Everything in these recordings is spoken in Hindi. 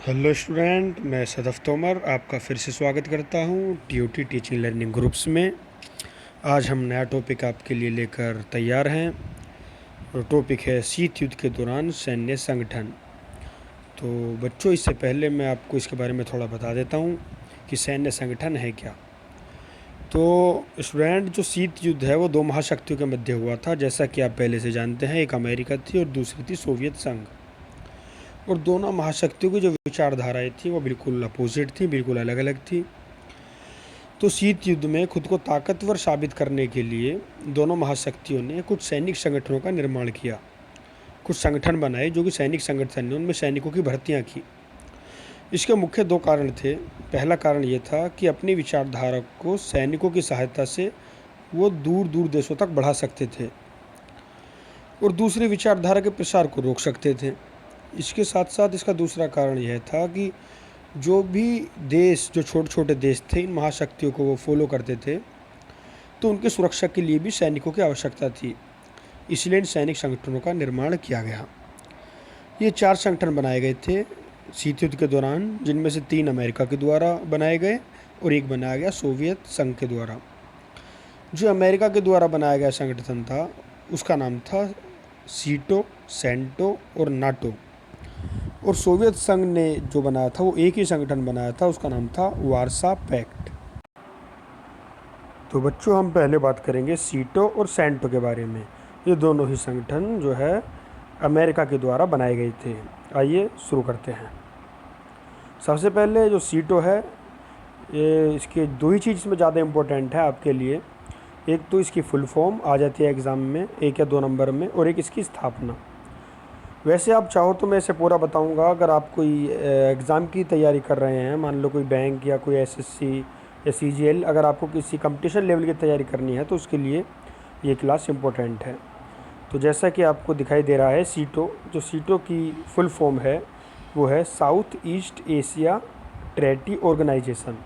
हेलो स्टूडेंट, मैं सदफ़ तोमर आपका फिर से स्वागत करता हूँ टीओटी टीचिंग लर्निंग ग्रुप्स में। आज हम नया टॉपिक आपके लिए लेकर तैयार हैं और टॉपिक है शीत युद्ध के दौरान सैन्य संगठन। तो बच्चों, इससे पहले मैं आपको इसके बारे में थोड़ा बता देता हूँ कि सैन्य संगठन है क्या। तो स्टूडेंट, जो शीत युद्ध है वो दो महाशक्तियों के मध्य हुआ था, जैसा कि आप पहले से जानते हैं। एक अमेरिका थी और दूसरी थी सोवियत संघ। और दोनों महाशक्तियों की जो विचारधाराएं थी वो बिल्कुल अपोजिट थी, बिल्कुल अलग अलग थी। तो शीत युद्ध में खुद को ताकतवर साबित करने के लिए दोनों महाशक्तियों ने कुछ सैनिक संगठनों का निर्माण किया। कुछ संगठन बनाए जो कि सैनिक संगठन ने, उनमें सैनिकों की भर्तियां की। इसके मुख्य दो कारण थे। पहला कारण ये था कि अपनी विचारधारा को सैनिकों की सहायता से वो दूर दूर देशों तक बढ़ा सकते थे और दूसरी विचारधारा के प्रसार को रोक सकते थे। इसके साथ साथ इसका दूसरा कारण यह था कि जो भी देश, जो छोटे छोटे देश थे, इन महाशक्तियों को वो फॉलो करते थे, तो उनकी सुरक्षा के लिए भी सैनिकों की आवश्यकता थी। इसलिए इन सैनिक संगठनों का निर्माण किया गया। ये 4 संगठन बनाए गए थे शीत युद्ध के दौरान, जिनमें से 3 अमेरिका के द्वारा बनाए गए और एक बनाया गया सोवियत संघ के द्वारा। जो अमेरिका के द्वारा बनाया गया संगठन था उसका नाम था सीटो, सेंटो और नाटो। और सोवियत संघ ने जो बनाया था वो एक ही संगठन बनाया था, उसका नाम था वारसा पैक्ट। तो बच्चों, हम पहले बात करेंगे सीटो और सेंटो के बारे में। ये दोनों ही संगठन जो है अमेरिका के द्वारा बनाए गए थे। आइए शुरू करते हैं। सबसे पहले जो सीटो है, ये इसके दो ही चीज़ इसमें ज़्यादा इम्पोर्टेंट है आपके लिए। एक तो इसकी फुल फॉर्म आ जाती है एग्ज़ाम में 1 या 2 नंबर में, और एक इसकी स्थापना। वैसे आप चाहो तो मैं इसे पूरा बताऊंगा। अगर आप कोई एग्ज़ाम की तैयारी कर रहे हैं, मान लो कोई बैंक या कोई एसएससी या सीजीएल, अगर आपको किसी कंपटीशन लेवल की तैयारी करनी है तो उसके लिए ये क्लास इम्पोर्टेंट है। तो जैसा कि आपको दिखाई दे रहा है, सीटो, जो सीटो की फुल फॉर्म है वो है South East Asia Treaty Organisation.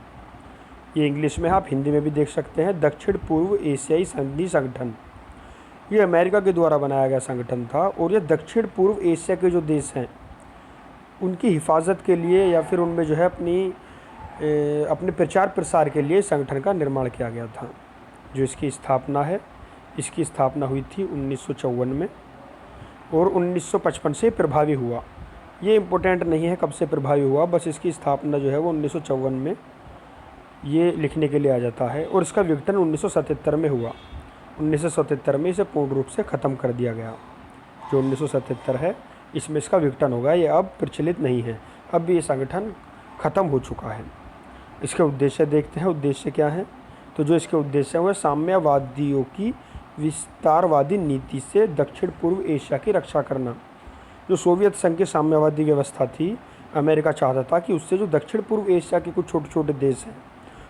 ये इंग्लिश में, आप हिंदी में भी देख सकते हैं, दक्षिण पूर्व एशियाई संधि संगठन। ये अमेरिका के द्वारा बनाया गया संगठन था और ये दक्षिण पूर्व एशिया के जो देश हैं उनकी हिफाजत के लिए या फिर उनमें जो है अपने प्रचार प्रसार के लिए संगठन का निर्माण किया गया था। जो इसकी स्थापना है, इसकी स्थापना हुई थी 1954 में और 1955 से प्रभावी हुआ। ये इम्पोर्टेंट नहीं है कब से प्रभावी हुआ, बस इसकी स्थापना जो है वो 1954 में ये लिखने के लिए आ जाता है। और इसका विघटन 1977 में हुआ। 1977 में इसे पूर्ण रूप से ख़त्म कर दिया गया। जो 1977 है इसमें इसका विघटन होगा, ये अब प्रचलित नहीं है, अब ये संगठन ख़त्म हो चुका है। इसके उद्देश्य देखते हैं, उद्देश्य क्या है। तो जो इसके उद्देश्य हैं वह साम्यवादियों की विस्तारवादी नीति से दक्षिण पूर्व एशिया की रक्षा करना। जो सोवियत संघ की साम्यवादी व्यवस्था थी, अमेरिका चाहता था कि उससे जो दक्षिण पूर्व एशिया के कुछ छोटे छोटे देश हैं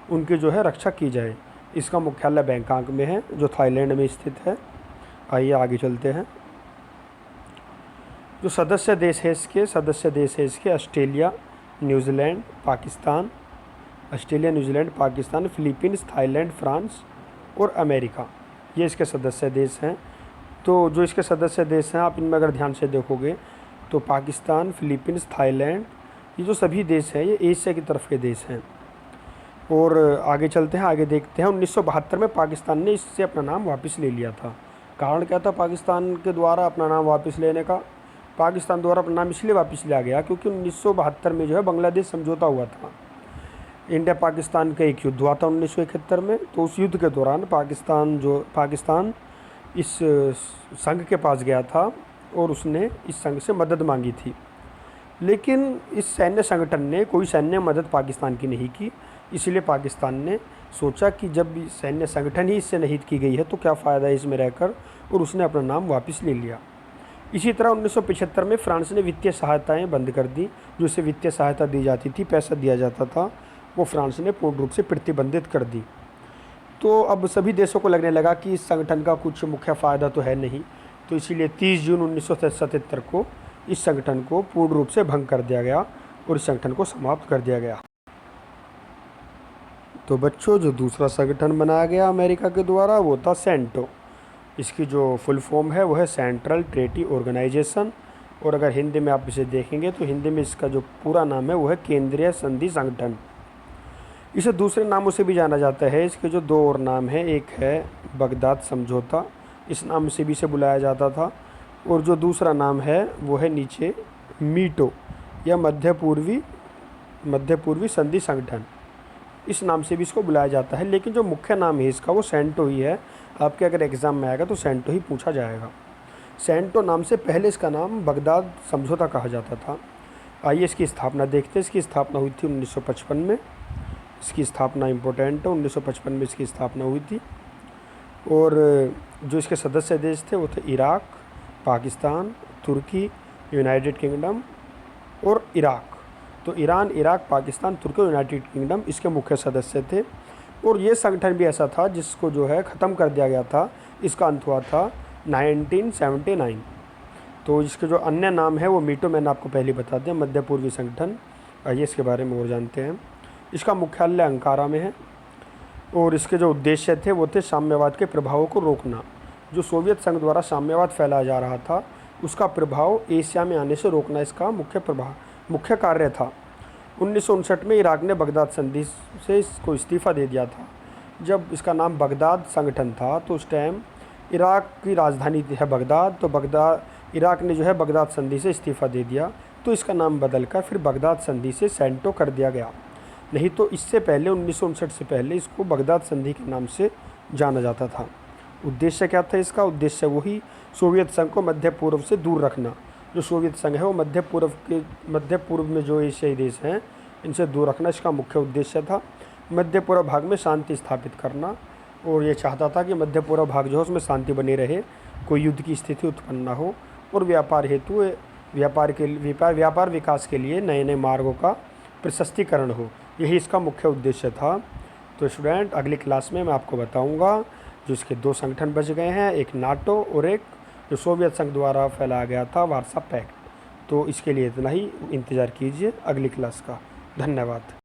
उनकी जो है रक्षा की जाए। इसका मुख्यालय बैंकॉक में है, जो थाईलैंड में स्थित है। आइए आगे चलते हैं। जो सदस्य देश है इसके Australia, New Zealand, Pakistan, Philippines, Thailand, France और अमेरिका, ये इसके सदस्य देश हैं। तो जो इसके सदस्य देश हैं, आप इनमें अगर ध्यान से देखोगे तो पाकिस्तान, फिलीपींस, थाईलैंड, ये जो सभी देश हैं ये एशिया की तरफ के देश हैं। और आगे चलते हैं, आगे देखते हैं। 1972 में पाकिस्तान ने इससे अपना नाम वापस ले लिया था। कारण क्या था पाकिस्तान के द्वारा अपना नाम वापस लेने का? पाकिस्तान द्वारा अपना नाम इसलिए वापस लिया गया क्योंकि 1972 में जो है बांग्लादेश समझौता हुआ था। इंडिया पाकिस्तान का एक युद्ध हुआ था 1971 में। तो उस युद्ध के दौरान पाकिस्तान इस संघ के पास गया था और उसने इस संघ से मदद मांगी थी। लेकिन इस सैन्य संगठन ने कोई सैन्य मदद पाकिस्तान की नहीं की। इसलिए पाकिस्तान ने सोचा कि जब सैन्य संगठन ही इससे नहीं की गई है तो क्या फ़ायदा है इसमें रहकर, और उसने अपना नाम वापस ले लिया। इसी तरह 1975 में फ्रांस ने वित्तीय सहायताएं बंद कर दी। जो इसे वित्तीय सहायता दी जाती थी, पैसा दिया जाता था, वो फ्रांस ने पूर्ण रूप से प्रतिबंधित कर दी। तो अब सभी देशों को लगने लगा कि इस संगठन का कुछ मुख्य फ़ायदा तो है नहीं। तो इसीलिए 30 जून 1977 को इस संगठन को पूर्ण रूप से भंग कर दिया गया और इस संगठन को समाप्त कर दिया गया। तो बच्चों, जो दूसरा संगठन बनाया गया अमेरिका के द्वारा वो था सेंटो। इसकी जो फुल फॉर्म है वो है सेंट्रल ट्रेटी ऑर्गेनाइजेशन, और अगर हिंदी में आप इसे देखेंगे तो हिंदी में इसका जो पूरा नाम है वो है केंद्रीय संधि संगठन। इसे दूसरे नामों से भी जाना जाता है। इसके जो दो और नाम हैं, एक है बगदाद समझौता, इस नाम से भी इसे बुलाया जाता था, और जो दूसरा नाम है वो है नीचे मीटो या मध्य पूर्वी संधि संगठन, इस नाम से भी इसको बुलाया जाता है। लेकिन जो मुख्य नाम है इसका वो सेंटो ही है। आपके अगर एग्ज़ाम में आएगा तो सेंटो ही पूछा जाएगा। सेंटो नाम से पहले इसका नाम बगदाद समझौता कहा जाता था। आइए इसकी स्थापना देखते हैं। इसकी स्थापना हुई थी 1955 में। इसकी स्थापना इम्पोर्टेंट है, 1955 में इसकी स्थापना हुई थी। और जो इसके सदस्य देश थे वो थे इराक, पाकिस्तान, तुर्की, यूनाइटेड किंगडम और इराक। तो ईरान, इराक, पाकिस्तान, तुर्की और यूनाइटेड किंगडम इसके मुख्य सदस्य थे। और ये संगठन भी ऐसा था जिसको जो है ख़त्म कर दिया गया था। इसका अंत हुआ था 1979। तो इसके जो अन्य नाम है वो मीटो मैंने आपको पहले बता दिया, मध्य पूर्वी संगठन। आइए इसके बारे में और जानते हैं। इसका मुख्यालय अंकारा में है और इसके जो उद्देश्य थे वो थे साम्यवाद के प्रभावों को रोकना। जो सोवियत संघ द्वारा साम्यवाद फैलाया जा रहा था उसका प्रभाव एशिया में आने से रोकना इसका मुख्य कार्य था। 1959 में इराक ने बगदाद संधि से इसको इस्तीफ़ा दे दिया था। जब इसका नाम बगदाद संगठन था तो उस टाइम इराक की राजधानी है बगदाद, तो इराक ने जो है बगदाद संधि से इस्तीफ़ा दे दिया, तो इसका नाम बदलकर फिर बगदाद संधि से सेंटो कर दिया गया। नहीं तो इससे पहले 1959 से पहले इसको बगदाद संधि के नाम से जाना जाता था। उद्देश्य क्या था इसका? उद्देश्य वही सोवियत संघ को मध्य पूर्व से दूर रखना। जो सोवियत संघ है वो मध्य पूर्व में जो एशियाई देश हैं इनसे दूर रखना इसका मुख्य उद्देश्य था। मध्य पूर्व भाग में शांति स्थापित करना, और ये चाहता था कि मध्य पूर्व भाग जो है उसमें शांति बनी रहे, कोई युद्ध की स्थिति उत्पन्न ना हो, और व्यापार हेतु व्यापार विकास के लिए नए नए मार्गों का प्रशस्तीकरण हो। यही इसका मुख्य उद्देश्य था। तो स्टूडेंट, अगली क्लास में मैं आपको बताऊंगा जो इसके दो संगठन बच गए हैं, एक नाटो और एक जो सोवियत संघ द्वारा फैलाया गया था वार्सा पैक्ट। तो इसके लिए इतना ही, इंतज़ार कीजिए अगली क्लास का। धन्यवाद।